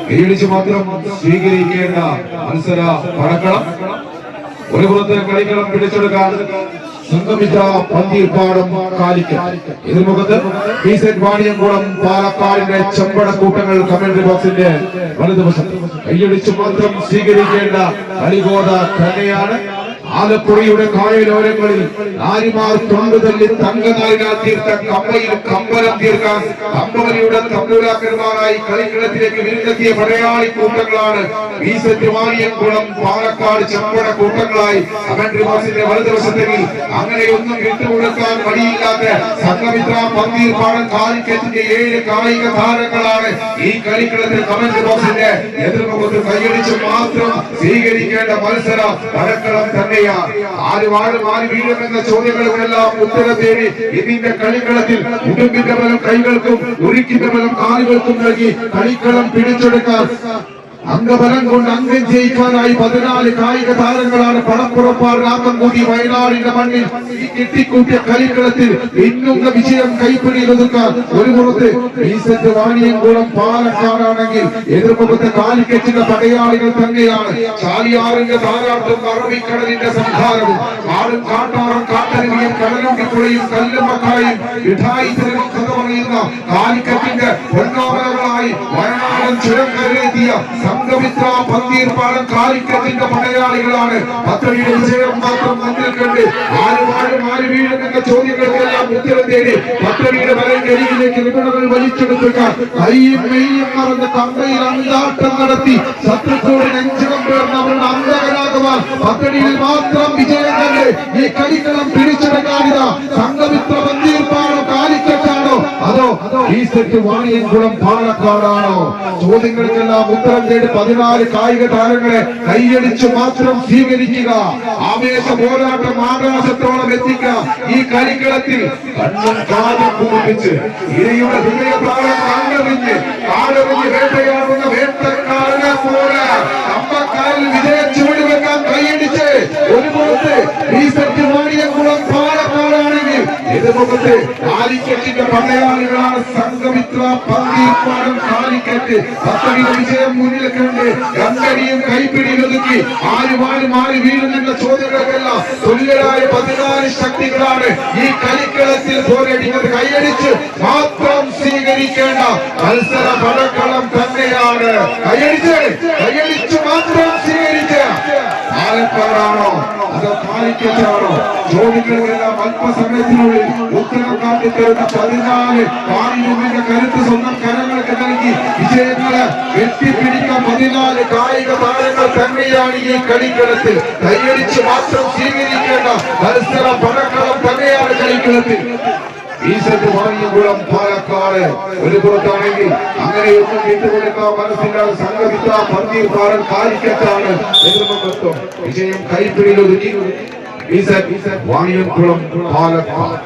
കൈയടിച്ച് മാത്രം സ്വീകരിക്കേണ്ട മത്സര പടക്കളം. ഒരു പുറത്ത് കളിക്കളം പിടിച്ചെടുക്കാൻ സംഗമിച്ച പന്തീർപ്പാടം കാലിക്കൽ. എതിർമുഖത്ത് വാണിയംകുളം പാലക്കാടിന്റെ ചെമ്പടക്കൂട്ടങ്ങൾ കമന്ററി ബോക്സിന്റെ വലതുവശം. കൈയടിച്ച് മാത്രം സ്വീകരിക്കേണ്ട കളികോത തന്നെയാണ്. ആലപ്പുഴയുടെ കായലോരങ്ങളിൽ നാരിമാർ തൊണ്ടുതല്ലി തങ്കനാരിനാൽ തീർത്ത കമ്പയിൽ കമ്പലം തീർക്കാൻ കമ്പവലിയുടെ തമ്പുരാക്കന്മാരായി കളിക്കളത്തിലേക്ക് വിരുന്നെത്തിയ പടയാളി കൂട്ടങ്ങളാണ് വാണിയംകുളം പാലക്കാട് ചെമ്പട കൂട്ടങ്ങളായി കമന്ററി ബോക്സിന്റെ വലതുവശത്തെങ്കിൽ അങ്ങനെയൊന്നും വിട്ടുകൊടുക്കാൻ മടിയില്ലാത്ത സംഘമിത്ര പന്തീർപ്പാടം കാലിക്കറ്റിന്റെ 7 കായിക താരങ്ങളാണ് ഈ കളിക്കളത്തിൽ കമന്ററി ബോക്സിന്റെ എതിർമുഖത്ത് കൈയടിച്ച് മാത്രം സ്വീകരിക്കേണ്ട മത്സര പടക്കളം തന്നെ. ആര് വീഴുമെന്ന ചോദ്യങ്ങൾക്കെല്ലാം ഉത്തരം തേടി ഇതിന്റെ കളിക്കളത്തിൽ ഉടുമ്പിന്റെ ബലം കൈകൾക്കും ഉരുക്കിന്റെ ബലം കാലുകൾക്കും നൽകി കളിക്കളം പിടിച്ചെടുക്കാൻ അംഗബലം കൊണ്ട് അംഗം ജയിക്കാനായി 14 കായിക താരങ്ങളാണ് പടപ്പുറപ്പാട് രാമൻകുടി വയനാടിന്റെ മണ്ണിൽ ഈ കെട്ടിക്കൂട്ടിയ കളിക്കളത്തിൽ ഇന്നുന്ന വിജയം കൈപ്പിടിയിൽ ഒതുക്കാൻ. ഒരു പുറത്ത് വാണിയംകുളം പാലക്കാടാണെങ്കിൽ എതിർമുഖത്തെ കാലിക്കറ്റിന്റെ പടയാളികൾ തന്നെയാണ്. ചാലിയാറിന്റെ താരാട്ടും അറബിക്കടലിന്റെ സംഹാരവും കാടും കാട്ടാറും കാട്ടരുവിയും കടലുണ്ടിപ്പുഴയും കല്ലുമക്കായും മിഠായി തെരുവും കഥ പറയുന്ന കാലിക്കറ്റിന്റെ പൊന്നാമലകളായി വയനാടൻ ചുരം കരയെത്തിയ സംഘമിത്ര പന്തീർപ്പാടം കാലിക്കറ്റിന്റെ പടയാളികളാണ്. പദ്ധതിയുടെ വിജയം മാത്രം മുന്നിൽ കണ്ട് ആര് വീഴുമെന്ന ചോദ്യങ്ങൾക്കെല്ലാം ഉത്തരം തേടി പദ്ധതിയുടെ വലങ്കരിയിലേക്ക് നിപുണകൾ വലിച്ചെടുത്തുക. കൈയും മെയ്യും മറന്ന് കമ്പയിൽ അന്താട്ടം നടത്തി ശത്രുക്കളോട് നെഞ്ചകം പേർന്ന് അവരുടെ അന്തകരാകുവാൻ പദ്ധതിയിൽ മാത്രം വിജയം കണ്ട് ഈ കളിക്കളം പിടിച്ചെടുക്കാനിതാ സംഘമിത്ര പന്തീർപ്പാടം കാലിക്കറ്റാണോ അതോ വാണിയംകുളം പാലക്കാടാണോ? ചോദ്യങ്ങൾക്കെല്ലാം ഉത്തരം തേടി 14 കായിക താരങ്ങളെ കൈയടിച്ചു മാത്രം സ്വീകരിക്കുക. ആവേശ പോരാട്ടം ആകാശത്തോളം എത്തിക്കുക. ഈ കളിക്കളത്തിൽ കണ്ണും കാതും കുറിപ്പിച്ച് ഇരയുടെ ഹൃദയഭാഗം കണ്ടറിഞ്ഞ് കാടറിഞ്ഞ് വേട്ടയാടുന്ന വേട്ടക്കാരനെ പോലെ അമ്പക്കാരിൽ വിജയം ചുവടുവെക്കാൻ കൈയടിച്ച് ഒരു പുറത്ത് വാണിയംകുളം പാലക്കാടാണെങ്കിൽ എതിർമുഖത്ത് കാലിക്കറ്റിന്റെ പടയാളികളാണ് സംഘമിത്ര പന്തീർപ്പാടം കാലിക്കറ്റ്. പദ്ധതിയുടെ വിജയം മുന്നിൽ കണ്ട് രണ്ടടിയും കൈപ്പിടിയിൽ ഒതുക്കി ആര് വീഴുന്ന ചോദ്യങ്ങൾക്കെല്ലാം തുല്യരായ 14 ശക്തികളാണ് ഈ കളിക്കളത്തിൽ പോരടിക്കുന്നത്. കൈയടിച്ച് മാത്രം സ്വീകരിക്കേണ്ട മത്സര പടക്കളം തന്നെയാണ്. കൈയടിച്ച് മാത്രം സ്വീകരിക്കുക. പാലക്കാടാണോ അതോ കാലിക്കറ്റാണോ? ചോദ്യങ്ങളെല്ലാം അല്പസമയത്തിനുള്ളിൽ ഉത്തരം കാട്ടിത്തരുന്ന 14 കാലിനുള്ളിന്റെ കരുത്ത് സ്വന്തം കരങ്ങൾക്ക് നൽകി വിജയങ്ങളെ വെട്ടിപ്പിടിക്കാൻ 14 കായിക താരങ്ങൾ തന്നെയാണ് ഈ കളിക്കളത്തിൽ. കൈയടിച്ച് മാത്രം സ്വീകരിക്കേണ്ട മത്സര പടക്കളം തന്നെയാണ് കളിക്കളത്തിൽ. വാണിയംകുളം പാലക്കാട് ഒരു പുറത്താണെങ്കിൽ അങ്ങനെയൊന്നും വിട്ടുകൊടുക്കാൻ മനസ്സില്ലാതെ സംഘമിത്ര പന്തീർപ്പാടം കാലിക്കറ്റാണ് എതിർമുഖത്തും വിജയം കൈപ്പിടിയിൽ ഒതുക്കി. വാണിയംകുളം പാലക്കാട്